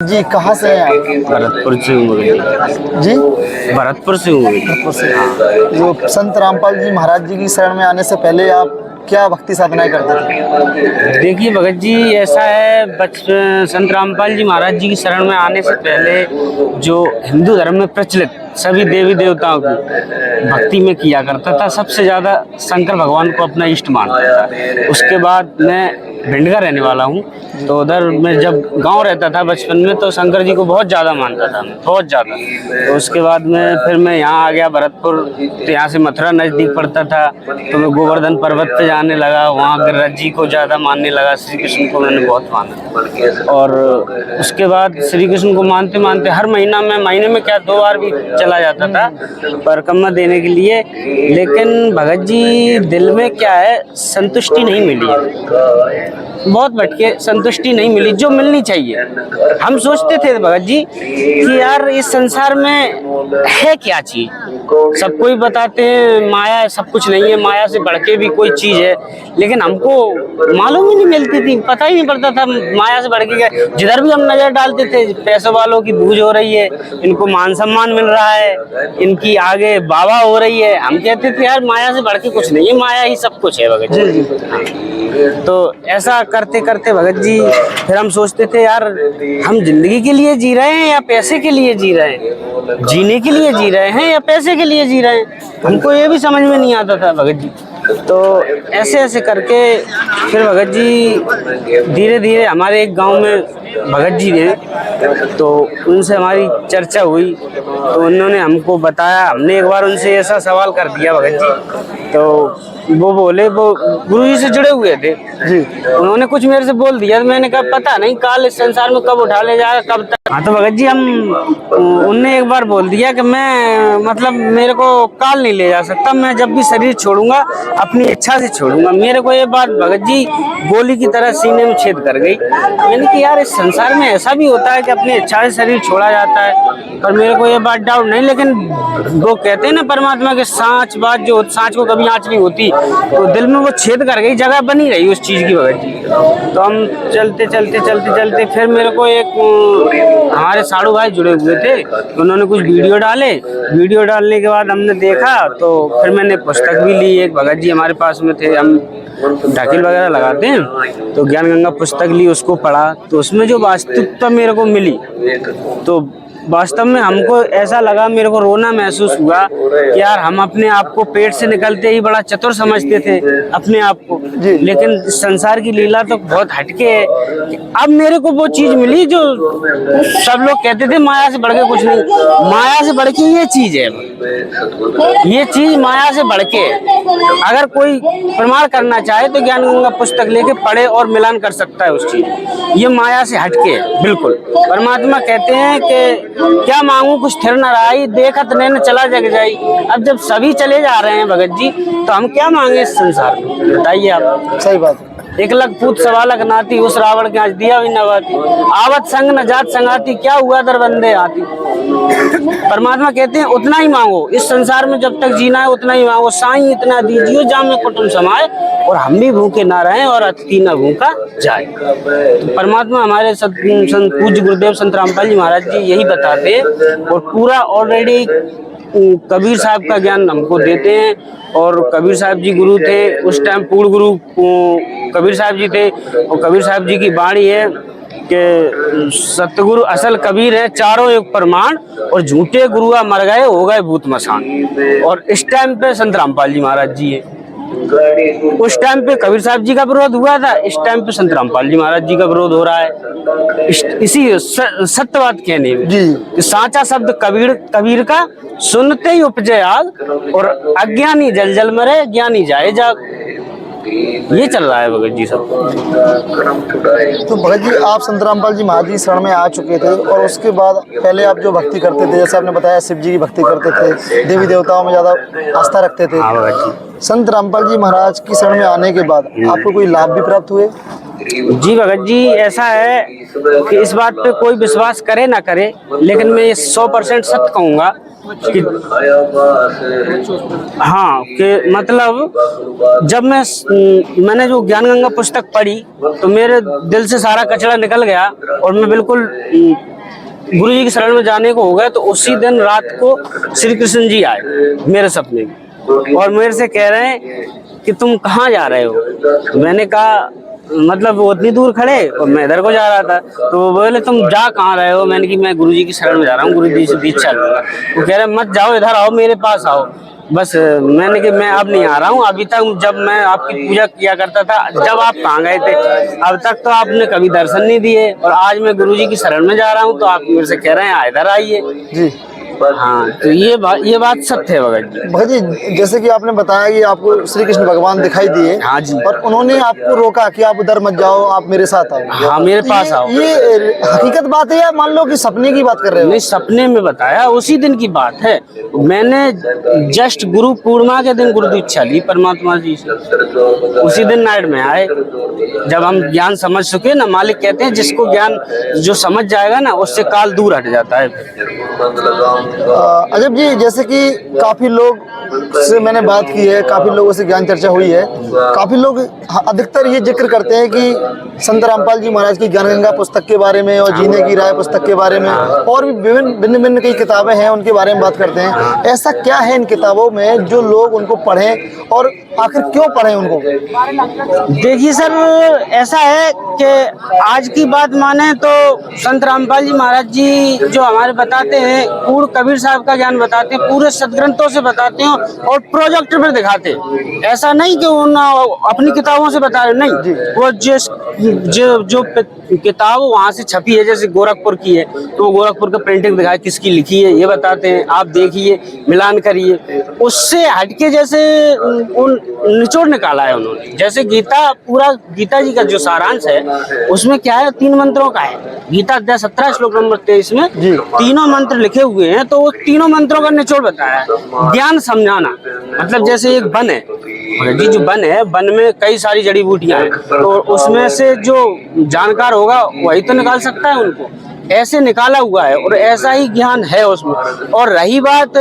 जी कहाँ से हैं आप? भरतपुर से हूँ जी भरतपुर से हूँ। भरतपुर से। जो संत रामपाल जी महाराज जी की शरण में आने से पहले आप क्या भक्ति साधनाएं करते थे? देखिए भगत जी, ऐसा है, बचपन संत रामपाल जी महाराज जी की शरण में आने से पहले जो हिंदू धर्म में प्रचलित सभी देवी देवताओं की भक्ति में किया करता था। सबसे ज़्यादा शंकर भगवान को अपना इष्ट मानता था। उसके बाद मैं भिंड का रहने वाला हूँ, तो उधर मैं जब गांव रहता था बचपन में तो शंकर जी को बहुत ज़्यादा मानता था मैं, बहुत ज़्यादा। तो उसके बाद में फिर मैं यहाँ आ गया भरतपुर, तो यहाँ से मथुरा नज़दीक पड़ता था, तो मैं गोवर्धन पर्वत पे जाने लगा, वहाँ गिरिराज जी को ज़्यादा मानने लगा। श्री कृष्ण को मैंने बहुत माना, और उसके बाद श्री कृष्ण को मानते मानते हर महीने में क्या 2 बार भी चला जाता था परिक्रमा देने के लिए। लेकिन भगत जी दिल में क्या है, संतुष्टि नहीं मिली, बहुत भटके, संतुष्टि नहीं मिली जो मिलनी चाहिए। हम सोचते थे भगत जी कि यार इस संसार में है क्या चीज, सबको ही बताते हैं माया सब कुछ नहीं है, माया से बढ़ के भी कोई चीज है, लेकिन हमको मालूम ही नहीं मिलती थी, पता ही नहीं पड़ता था माया से बढ़ के क्या। जिधर भी हम नजर डालते थे पैसों वालों की बूझ हो रही है, इनको मान सम्मान मिल रहा है, इनकी आगे बाबा हो रही है, हम कहते थे यार माया से बढ़ के कुछ नहीं है, माया ही सब कुछ है भगत जी। तो ऐसा करते करते भगत जी फिर हम सोचते थे यार हम जिंदगी के लिए जी रहे हैं या पैसे के लिए जी रहे हैं, जीने के लिए जी रहे हैं या पैसे के लिए जी रहे हैं, हमको ये भी समझ में नहीं आता था भगत जी। तो ऐसे ऐसे करके फिर भगत जी धीरे धीरे हमारे एक गांव में भगत जी हैं, तो उनसे हमारी चर्चा हुई, तो उन्होंने हमको बताया। हमने एक बार उनसे ऐसा सवाल कर दिया भगत जी, तो वो बोले, वो गुरु जी से जुड़े हुए थे जी, उन्होंने कुछ मेरे से बोल दिया, मैंने कहा पता नहीं काल इस संसार में कब उठा ले जाएगा कब तक। हाँ तो भगत जी उनने एक बार बोल दिया कि मैं मतलब मेरे को काल नहीं ले जा सकता, मैं जब भी शरीर छोड़ूंगा अपनी इच्छा से छोड़ूंगा। मेरे को ये बात भगत जी गोली की तरह सीने में छेद कर गई। मैंने कि यार इस संसार में ऐसा भी होता है कि अपनी इच्छा से शरीर छोड़ा जाता है, पर मेरे को ये बात डाउट नहीं। लेकिन वो कहते हैं ना परमात्मा के सांच बात जो सांच को कभी आँच नहीं होती, तो दिल में वो छेद कर गई, जगह बनी रही उस चीज की भगत जी। तो हम चलते चलते चलते चलते फिर मेरे को एक हमारे साड़ू भाई जुड़े हुए थे, उन्होंने कुछ वीडियो डाले, वीडियो डालने के बाद हमने देखा, तो फिर मैंने पुस्तक भी ली। एक भगत जी हमारे पास में थे, हम ढाकिल वगैरह लगाते हैं, तो ज्ञान गंगा पुस्तक ली, उसको पढ़ा, तो उसमें जो वास्तविकता मेरे को मिली, तो वास्तव में हमको ऐसा लगा, मेरे को रोना महसूस हुआ कि यार हम अपने आप को पेट से निकलते ही बड़ा चतुर समझते थे अपने आप को, लेकिन संसार की लीला तो बहुत हटके है। अब मेरे को वो चीज मिली जो सब लोग कहते थे माया से बढ़ के कुछ नहीं, माया से बढ़ के ये चीज है, ये चीज माया से बढ़ के। अगर कोई प्रमाण करना चाहे तो ज्ञान गंगा पुस्तक लेके पढ़े और मिलान कर सकता है उस चीज, ये माया से हटके है बिल्कुल। परमात्मा कहते हैं कि क्या मांगू कुछ थिर न रहाई, देखत नैन चला जग जाई। अब जब सभी चले जा रहे हैं भगत जी, तो हम क्या मांगे इस संसार में, बताइए आप। सही बात। एक लख पूत सवालक नाती, उस रावण के आज दिया भी नवाती, आवत संग न जात संगाती, क्या हुआ दरबंदे आती। परमात्मा कहते हैं उतना ही मांगो, इस संसार में जब तक जीना है उतना ही मांगो। साईं इतना दीजियो जाम में कुटुंब समाए, और हम भी भूखे ना रहें और अतिथि न भूखा जाए। तो परमात्मा हमारे संत पूज्य गुरुदेव संत रामपाल जी महाराज जी यही बताते हैं, और पूरा ऑलरेडी कबीर साहब का ज्ञान हमको देते हैं। और कबीर साहब जी गुरु थे उस टाइम, पूर्ण गुरु कबीर साहब जी थे, और कबीर साहब जी की वाणी है कि सतगुरु असल कबीर है, चारों एक प्रमाण, और झूठे गुरुआ मर गए हो गए भूत मसान। और इस टाइम पे संत रामपाल जी महाराज जी है, उस टाइम पे कबीर साहब जी का विरोध हुआ था, इस टाइम पे संत रामपाल जी महाराज जी का विरोध हो रहा है। इसी सत्य बात कहने में कि साचा शब्द कबीर का सुनते ही उपजे आग, और अज्ञानी जल जल मरे ज्ञानी जाए जाग। ये चल रहा है भगत जी सब। तो भगत जी आप संत रामपाल जी महाराज जी शरण में आ चुके थे, और उसके बाद पहले आप जो भक्ति करते थे, जैसे आपने बताया शिव जी की भक्ति करते थे, देवी देवताओं में ज्यादा आस्था रखते थे। हाँ भगत जी। संत रामपाल जी महाराज की शरण में आने के बाद आपको कोई लाभ भी प्राप्त हुए? जी भगत जी, ऐसा है कि इस बात पे कोई विश्वास करे ना करे, लेकिन मैं 100% सत्य कहूँगा कि हाँ, कि मतलब जब मैंने जो ज्ञान गंगा पुस्तक पढ़ी, तो मेरे दिल से सारा कचरा निकल गया, और मैं बिल्कुल गुरु जी की शरण में जाने को हो गया, तो उसी दिन रात को श्री कृष्ण जी आए मेरे सपने में और मेरे से कह रहे हैं कि तुम कहाँ जा रहे हो। मैंने कहा मतलब वो उतनी दूर खड़े और मैं इधर को जा रहा था, तो वो बोले तुम जा कहाँ रहे हो। मैंने कि मैं गुरु जी की शरण में जा रहा हूँ, गुरु जी से दीक्षा लूंगा। वो कह रहे मत जाओ, इधर आओ, मेरे पास आओ। बस मैंने कि मैं अब नहीं आ रहा हूँ, अभी तक जब मैं आपकी पूजा किया करता था जब आप कहाँ गए थे, अब तक तो आपने कभी दर्शन नहीं दिए, और आज मैं गुरु जी की शरण में जा रहा हूँ तो आप मेरे से कह रहे हैं इधर आइए। जी। हाँ, तो ये बात सत्य है भगत जी। भगत जी, जैसे कि आपने बताया कि आपको श्री कृष्ण भगवान दिखाई दिए, हाँ जी, और उन्होंने आपको रोका कि आप उधर मत जाओ, आप मेरे साथ आओ। हाँ मेरे तो पास आओ। ये हकीकत बात है या मान लो कि सपने की बात कर रहे हो? नहीं, सपने में बताया, उसी दिन की बात है। मैंने जस्ट गुरु पूर्णिमा के दिन गुरु दीक्षा ली परमात्मा जी से, उसी दिन नाइट में आए। जब हम ज्ञान समझ चुके ना, मालिक कहते हैं जिसको ज्ञान जो समझ जाएगा ना उससे काल दूर हट जाता है। अजब जी, जैसे कि काफी लोग से मैंने बात की है, काफी लोगों से ज्ञान चर्चा हुई है, काफी लोग अधिकतर ये जिक्र करते हैं कि संत रामपाल जी महाराज की ज्ञान गंगा पुस्तक के बारे में और जीने की राह पुस्तक के बारे में और भी भिन्न भिन्न कई किताबें हैं उनके बारे में बात करते हैं। ऐसा क्या है इन किताबों में जो लोग उनको पढ़ें, और आखिर क्यों पढ़ें उनको? देखिए सर, ऐसा है कि आज की बात माने तो संत रामपाल जी महाराज जी जो हमारे बताते हैं, पूर्ण कबीर साहब का ज्ञान बताते हैं, पूरे सदग्रंथों से बताते हैं और प्रोजेक्ट पर दिखाते हैं। ऐसा नहीं कि उन अपनी किताबों से बता रहे, नहीं, वो जो किताब वहाँ से छपी है, जैसे गोरखपुर की है तो वो गोरखपुर का प्रिंटिंग दिखाए किसकी लिखी है ये बताते हैं, आप देखिए मिलान करिए। उससे हटके जैसे उन निचोड़ निकाला है उन्होंने। जैसे गीता, पूरा गीता जी का जो सारांश है उसमें क्या है, 3 मंत्रों का है। गीता अध्याय 17 श्लोक नंबर 23 में तीनों मंत्र लिखे हुए हैं, तो वो तीनों मंत्रों का निचोड़ बताया है। ज्ञान समझाना मतलब जैसे एक वन है जी, जो वन है, वन में कई सारी जड़ी बूटियां हैं, तो उसमें से जो जानकार होगा वही तो निकाल सकता है उनको। ऐसे निकाला हुआ है और ऐसा ही ज्ञान है उसमें। और रही बात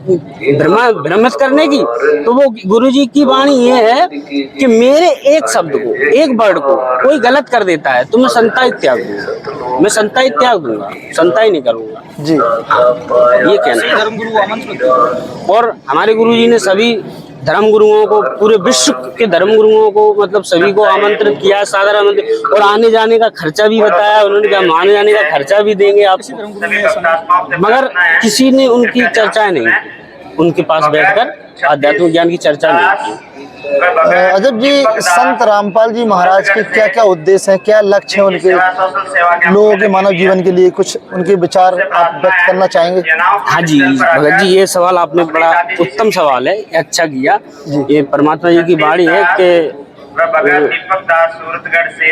भ्रमित करने की, तो वो गुरुजी की वाणी ये है कि मेरे एक शब्द को, एक वर्ड को कोई गलत कर देता है तो मैं संताई त्याग दूंगा, मैं संताई त्याग दूंगा, संताई नहीं करूंगा जी। ये कहना है। धर्मगुरु और हमारे गुरुजी ने सभी धर्म गुरुओं को, पूरे विश्व के धर्म गुरुओं को, मतलब सभी को आमंत्रित किया, सादर आमंत्रित, और आने जाने का खर्चा भी बताया उन्होंने, कहा आने जाने का खर्चा भी देंगे आपको। मगर किसी ने उनकी चर्चाएं नहीं की, उनके पास बैठकर आध्यात्मिक ज्ञान की चर्चा नहीं की। अजब जी, संत रामपाल जी महाराज के क्या क्या उद्देश्य हैं, क्या लक्ष्य हैं उनके लोगों के मानव जीवन के लिए? कुछ उनके विचार आप व्यक्त करना चाहेंगे? हाँ जी भगत जी, ये सवाल आपने बड़ा उत्तम सवाल है, अच्छा किया। ये परमात्मा जी की वाणी है कि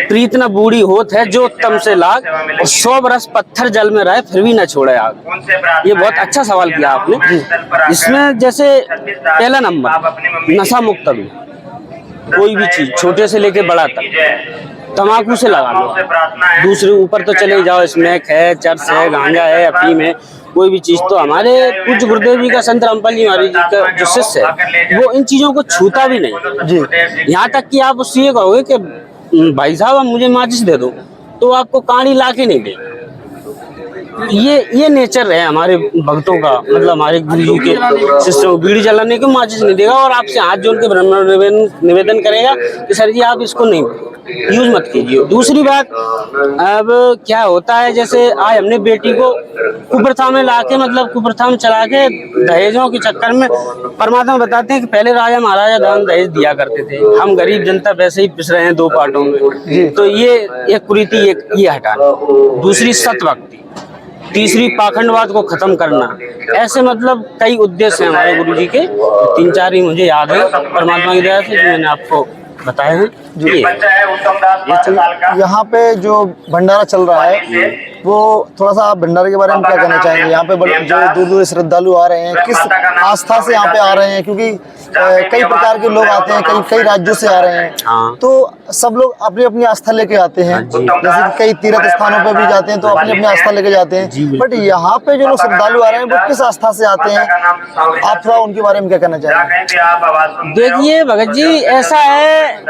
प्रीत न बूढ़ी होत है जो उत्तम से लाग, और 100 बरस पत्थर जल में रहे फिर भी न छोड़े आग। ये बहुत अच्छा सवाल किया आपने। इसमें जैसे पहला नंबर नशा मुक्त भी, कोई भी चीज छोटे से लेके बड़ा तक, तम्बाकू से लगा लो, दूसरे ऊपर तो चले जाओ, स्मैक है, चर्स है, गांजा है, अफीम है, कोई भी चीज। तो हमारे पूज्य गुरुदेव जी का, संत रामपाल जी महाराज जी का जो शिष्य है वो इन चीजों को छूता भी नहीं जी। यहाँ तक कि आप उससे ये कहोगे कि भाई साहब मुझे माचिस दे दो, तो आपको कांडी ला के नहीं दे। ये नेचर है हमारे भक्तों का, मतलब हमारे गुरु जी के शिष्यों को बीड़ी जलाने को माचिस नहीं देगा, और आपसे हाथ जोड़ के निवेदन करेगा कि सर जी आप इसको नहीं यूज मत कीजिए। दूसरी बात, अब क्या होता है, जैसे आज हमने बेटी को कुप्रथा में लाके, मतलब कुप्रथा में चला के दहेजों के चक्कर में, परमात्मा बताते हैं कि पहले राजा महाराजा दान दहेज दिया करते थे, हम गरीब जनता वैसे ही पिस रहे हैं 2 पार्टों में। तो ये एक कुरीति, ये हटाना। दूसरी सतभक्ति, तीसरी पाखंडवाद को खत्म करना। ऐसे मतलब कई उद्देश्य हैं हमारे गुरु जी के, 3-4 ही मुझे याद है परमात्मा की दया से जो मैंने आपको बताए हैं। यहाँ पे जो भंडारा चल रहा है वो थोड़ा सा आप भंडारे के बारे में क्या कहना चाहेंगे? यहाँ पे जो दूर दूर श्रद्धालु आ रहे हैं, किस आस्था से यहाँ पे आ रहे हैं? क्योंकि कई प्रकार के लोग आते हैं, कई राज्यों से आ रहे हैं। हाँ। तो सब लोग अपनी अपनी आस्था लेके आते हैं। जैसे कि कई तीर्थ स्थानों पर भी जाते हैं तो अपनी अपनी आस्था लेके जाते हैं। बट यहाँ पे जो लोग श्रद्धालु आ रहे हैं वो किस आस्था से आते हैं? आप थोड़ा उनके बारे में क्या कहना चाहेंगे? देखिए भगत जी, ऐसा है,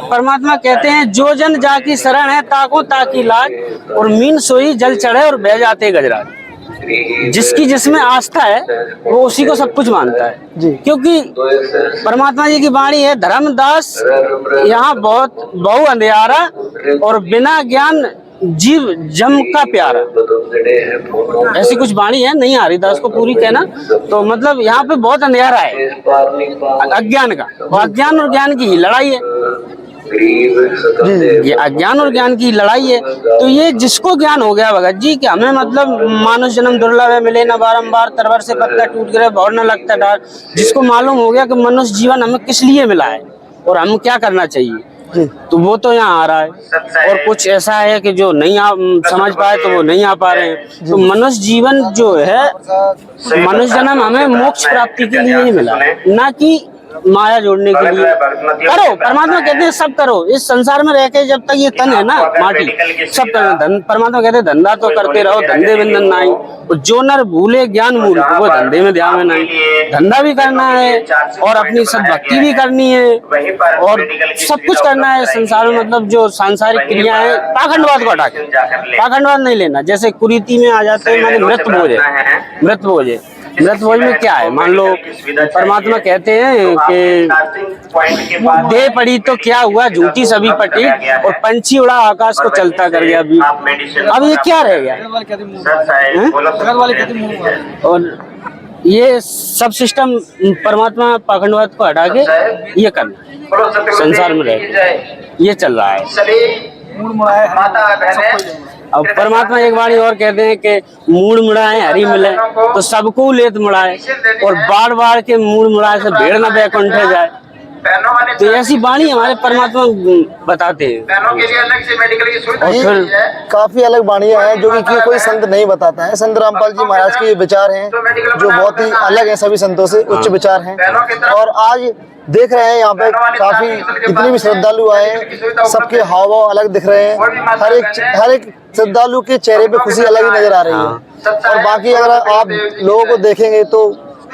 परमात्मा कहते हैं जो जन जाकी शरण है ताको ताकी लाज, और मीन सोई जल चढ़े और बह जाते गजराज। जिसकी जिसमें आस्था है वो उसी को सब कुछ मानता है जी। क्योंकि परमात्मा जी की वाणी है, धर्मदास यहाँ बहुत बहु अंधियारा और बिना ज्ञान जीव जम का प्यारा। ऐसी कुछ वाणी है, नहीं आ रही दास को पूरी कहना, तो मतलब यहाँ पे बहुत अंधेरा है अज्ञान का, और अज्ञान और ज्ञान की ही लड़ाई है। ये अज्ञान और ज्ञान की लड़ाई है। तो ये जिसको ज्ञान हो गया भगत जी कि हमें मतलब मानुष जन्म दुर्लभ है, मिले न बारंबार, तरवर से पत्ता टूट गिरे भौर न लगता डार। जिसको मालूम हो गया कि मनुष्य जीवन हमें किस लिए मिला है और हम क्या करना चाहिए, तो वो तो यहाँ आ रहा है। और कुछ ऐसा है कि जो नहीं समझ पाए तो वो नहीं आ पा रहे हैं। तो मनुष्य जीवन जो है, मनुष्य जन्म हमें मोक्ष प्राप्ति के लिए ही मिला, ना कि माया जोड़ने के लिए। करो, परमात्मा कहते हैं सब करो इस संसार में रह के, जब तक ये तन है ना माटी, सब करो। परमात्मा कहते हैं धंधा तो करते रहो, धंधे बंधन नहीं। जो नर भूले ज्ञान मूल वो धंधे में ध्यान में नहीं। धंधा भी करना है और अपनी सद्भक्ति भी करनी है और सब कुछ करना है संसार में। मतलब जो सांसारिक क्रिया है, पाखंडवाद को हटा के, पाखंडवाद नहीं लेना। जैसे कुरीति में आ जाते हैं, माने मृत भोज है, मृत भोज है। मृत भोज में क्या है, मान लो परमात्मा कहते हैं कि दे पड़ी तो क्या हुआ, झूठी सभी पटी और पंछी उड़ा आकाश को चलता कर गया। अब ये क्या रह गया, और ये सब सिस्टम परमात्मा पाखंडवाद को हटा के ये करना संसार में रह, ये चल रहा है। अब परमात्मा एक वाणी और कहते हैं कि मूड़ मुड़ाए हरी मिले तो सबको लेत मुड़ाए, और बार बार के मूड़ मुड़ाए से भेड़ न बैकुंठ जाए। तो ऐसी वाणी हमारे परमात्मा बताते हैं। और फिर काफी अलग वाणियां हैं जो कि कोई संत नहीं बताता है। संत रामपाल जी महाराज के ये विचार हैं जो बहुत ही अलग हैं, सभी संतों से उच्च विचार हैं। और आज देख रहे हैं यहाँ पे काफी इतने भी श्रद्धालु आए हैं, सबके हाव भाव अलग दिख रहे हैं। हर एक श्रद्धालु के चेहरे पे खुशी अलग ही नजर आ रही है। और बाकी अगर आप लोगों को देखेंगे तो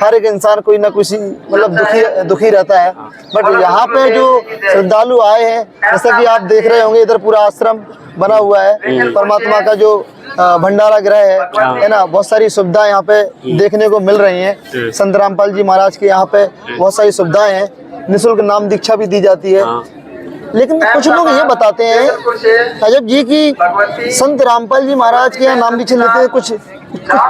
हर एक इंसान कोई ना कोई मतलब दुखी रहता है। बट यहाँ पे जो श्रद्धालु आए हैं, जैसा कि आप देख रहे होंगे, इधर पूरा आश्रम बना हुआ है, परमात्मा का जो भंडारा गृह है ना, बहुत सारी सुविधाएं यहाँ पे देखने को मिल रही हैं। संत रामपाल जी महाराज के यहाँ पे बहुत सारी सुविधाएं हैं, निःशुल्क नाम दीक्षा भी दी जाती है। लेकिन कुछ लोग ये बताते हैं अजब जी कि संत रामपाल जी महाराज के यहाँ नाम दीक्षा लेते हैं, कुछ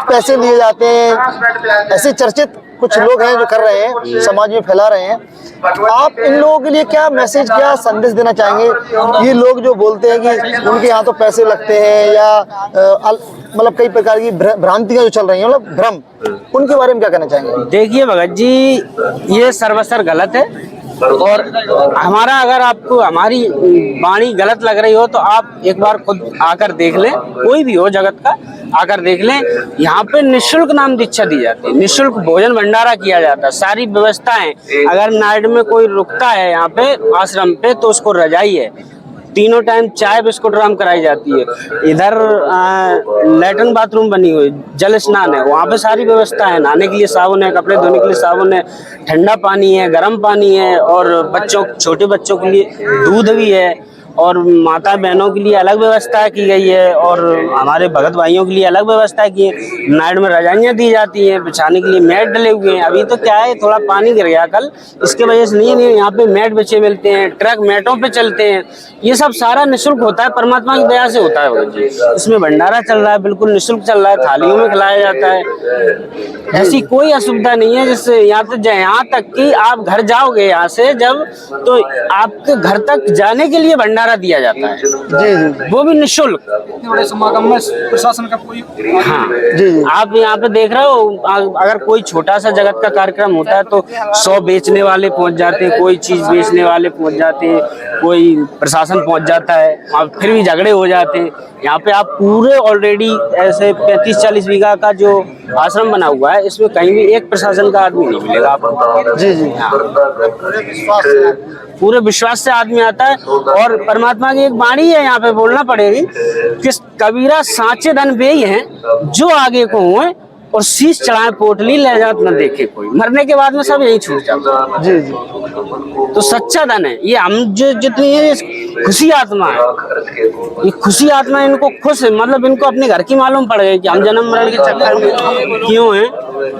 पैसे लिए जाते हैं। ऐसे चर्चित कुछ लोग हैं जो कर रहे हैं, समाज में फैला रहे हैं। आप इन लोगों के लिए क्या मैसेज, क्या संदेश देना चाहेंगे? ये लोग जो बोलते हैं कि उनके यहाँ तो पैसे लगते हैं या मतलब कई प्रकार की भ्रांतियां जो चल रही हैं, मतलब भ्रम, उनके बारे में क्या कहना चाहेंगे? देखिए भगत जी, ये सर्वस्तर गलत है। और हमारा, अगर आपको हमारी वाणी गलत लग रही हो तो आप एक बार खुद आकर देख लें, कोई भी हो जगत का, आकर देख लें। यहाँ पे निःशुल्क नाम दीक्षा दी जाती है, निःशुल्क भोजन भंडारा किया जाता है, सारी व्यवस्थाएं। अगर नाइट में कोई रुकता है यहाँ पे आश्रम पे तो उसको रजाई है, तीनों टाइम चाय बिस्कुट आराम कराई जाती है। इधर लैट्रिन बाथरूम बनी हुई, जल स्नान है, वहाँ पे सारी व्यवस्था है। नहाने के लिए साबुन है, कपड़े धोने के लिए साबुन है, ठंडा पानी है, गर्म पानी है, और बच्चों, छोटे बच्चों के लिए दूध भी है, और माता बहनों के लिए अलग व्यवस्था की गई है, और हमारे भगत भाइयों के लिए अलग व्यवस्था की है। नाइट में रजाइयाँ दी जाती हैं, बिछाने के लिए मैट डले हुए हैं। अभी तो क्या है, थोड़ा पानी गिर गया कल, इसके वजह से नहीं यहाँ पे मैट बिछे मिलते हैं, ट्रक मैटों पे चलते हैं। ये सब सारा निःशुल्क होता है, परमात्मा की दया से होता है। इसमें भंडारा चल रहा है, बिल्कुल निःशुल्क चल रहा है, थालियों में खिलाया जाता है। ऐसी कोई असुविधा नहीं है। जिससे यहाँ तक कि आप घर जाओगे यहाँ से जब, तो आपके घर तक जाने के लिए भंडारा दिया जाता है। जी, वो भी निःशुल्क। बड़े समागम में प्रशासन का कोई, हाँ जी, आप यहाँ पे देख रहे हो, अगर कोई छोटा सा जगत का कार्यक्रम होता है तो 100 बेचने वाले पहुंच जाते हैं, कोई चीज बेचने वाले पहुंच जाते हैं, कोई प्रशासन पहुंच जाता है, और फिर भी झगड़े हो जाते हैं। यहाँ पे आप पूरे ऑलरेडी ऐसे 35-40 बीघा का जो आश्रम बना हुआ है, इसमें कहीं भी एक प्रशासन का आदमी नहीं मिलेगा आपको। जी जी, हाँ, पूरे विश्वास से आदमी आता है। और परमात्मा की एक वाणी है, यहाँ पे बोलना पड़ेगी कि कबीरा साँचे धन बेई हैं, जो आगे को हुए और शीश चढ़ाए पोटली ले जात न देखे कोई, मरने के बाद में सब यही छूट जाता। जी जी। तो सच्चा धन है ये, हम जो जितनी है खुशी आत्मा है, ये खुशी आत्मा इनको खुश है, मतलब इनको अपने घर की मालूम पड़ गई कि हम जन्म मरण के चक्कर में क्यों हैं,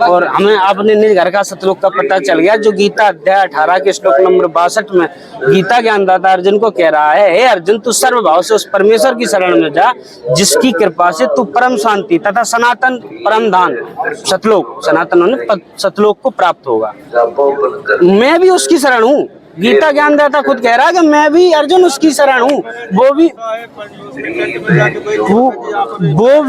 और हमें अपने निज घर का सतलोक का पता चल गया। जो गीता अध्याय 18 के श्लोक नंबर 62 में गीता ज्ञानदाता अर्जुन को कह रहा है, हे अर्जुन तू सर्व भाव से उस परमेश्वर की शरण में जा जिसकी कृपा से तू परम शांति तथा सनातन परम धाम सतलोक, सनातन सतलोक को प्राप्त होगा। मैं भी उसकी शरण हूँ, गीता ज्ञानदाता खुद कह रहा है कि मैं भी अर्जुन उसकी शरण हूँ, वो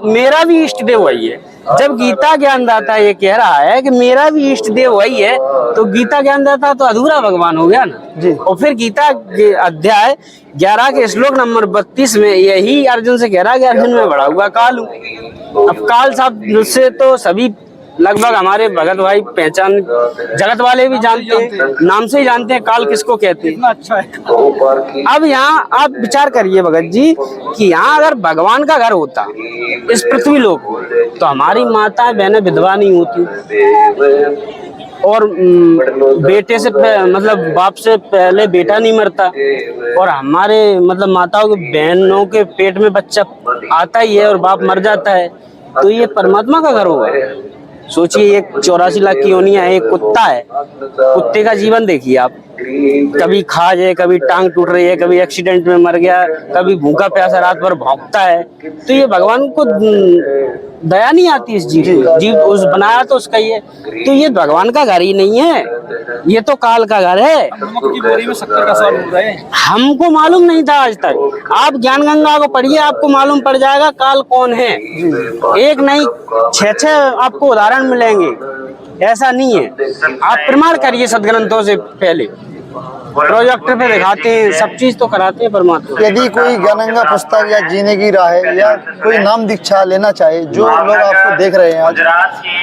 मेरा भी इष्ट देव वही है। जब गीता ज्ञानदाता ये कह रहा है कि मेरा भी इष्ट देव वही है, तो गीता ज्ञानदाता तो अधूरा भगवान हो गया ना जी। और फिर गीता के अध्याय 11 के श्लोक नंबर 32 में यही अर्जुन से कह रहा है कि अर्जुन मैं बड़ा हुआ काल हूँ। अब काल साहब से तो सभी लगभग हमारे भगत भाई पहचान, जगत वाले भी जानते हैं, नाम से ही जानते हैं काल किसको कहते हैं। अच्छा है। अब यहाँ आप विचार करिए भगत जी कि यहाँ अगर भगवान का घर होता इस पृथ्वी लोक तो हमारी माता बहनें विधवा नहीं होती, और बेटे से मतलब बाप से पहले बेटा नहीं मरता, और हमारे मतलब माताओं के बहनों के पेट में बच्चा आता ही है और बाप मर जाता है, तो ये परमात्मा का घर होगा। सोचिए एक 84 लाख की योनिया है, एक कुत्ता है, कुत्ते का जीवन देखिए आप, कभी खा जाए, कभी टांग टूट रही है, कभी एक्सीडेंट में मर गया, कभी भूखा प्यासा रात भर भौंकता है, तो ये भगवान को दया नहीं आती इस जीव को, जीव उस बनाया तो उसका ही है, तो ये भगवान का घर ही नहीं है, ये तो काल का घर है। नमक की बोरी में शक्कर का स्वाद हो रहा है, हमको मालूम नहीं था आज तक। आप ज्ञान गंगा को पढ़िए, आपको मालूम पड़ जाएगा काल कौन है। एक नहीं 6 आपको उदाहरण मिलेंगे, ऐसा नहीं है। आप प्रमाण करिए सदग्रंथों से, पहले प्रोजेक्टर पे दिखाते हैं, सब चीज तो कराते हैं परमात्मा। यदि कोई ज्ञानगंगा पुस्तक या जीने की राह है या कोई नाम दीक्षा लेना चाहे, जो लोग आपको देख रहे हैं आज,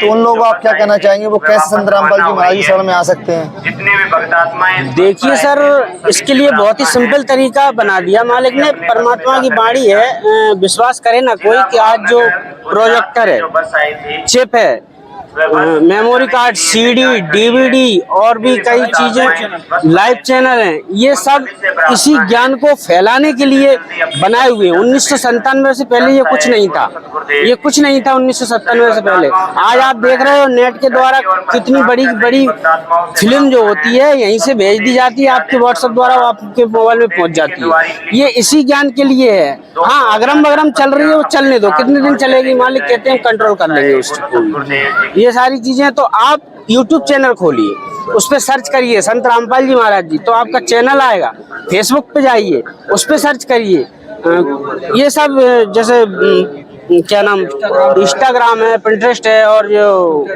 तो उन लोगों को आप क्या कहना चाहेंगे, वो कैसे संत रामपाल जी महाराज की शरण में आ सकते हैं? देखिए सर, इसके लिए बहुत ही सिंपल तरीका बना दिया मालिक ने, परमात्मा की बाणी है। विश्वास करे ना कोई कि आज जो प्रोजेक्टर है, चिप है, मेमोरी कार्ड, सीडी, डीवीडी और भी कई चीजें, लाइव चैनल हैं, ये सब इसी ज्ञान को फैलाने के लिए बनाए हुए हैं। 1997 से पहले ये कुछ नहीं था, ये कुछ नहीं था 1997 से पहले। आज आप देख रहे हो नेट के द्वारा कितनी बड़ी बड़ी फिल्म जो होती है यहीं से भेज दी जाती है, आपके व्हाट्सएप द्वारा आपके मोबाइल में पहुंच जाती है। ये इसी ज्ञान के लिए है। हाँ, अगरम बगरम चल रही है, वो चलने दो, कितने दिन चलेगी मालिक कहते हैं कंट्रोल कर लेंगे उसको। ये सारी चीजें, तो आप YouTube चैनल खोलिए, उस पर सर्च करिए संत रामपाल जी महाराज जी, तो आपका चैनल आएगा। फेसबुक पे जाइए, उस पर सर्च करिए, ये सब जैसे क्या नाम, इंस्टाग्राम है, पिंटरेस्ट है और जो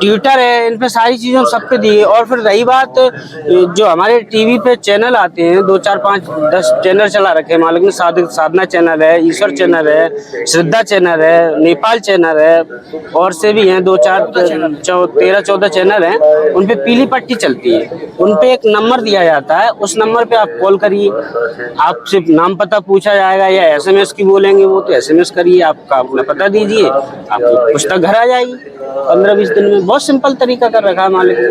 ट्विटर है, इन पे सारी चीज़ों सब पे दिए। और फिर रही बात जो हमारे टीवी पे चैनल आते हैं, 2 4 5 10 चैनल चला रखे हैं मालिक ने। साधना चैनल है, ईश्वर चैनल है, श्रद्धा चैनल है, नेपाल चैनल है, और से भी हैं 2 4 13 14 चैनल हैं। उन पे पीली पट्टी चलती है, उन पे एक नंबर दिया जाता है, उस नंबर पे आप कॉल करिए, आपसे नाम पता पूछा जाएगा, या SMS की बोलेंगे वो तो SMS करिए, आपका अपना पता दीजिए, आपकी पुस्तक घर आ जाएगी 15-20 दिन में। बहुत सिंपल तरीका कर रखा है मालिक ने।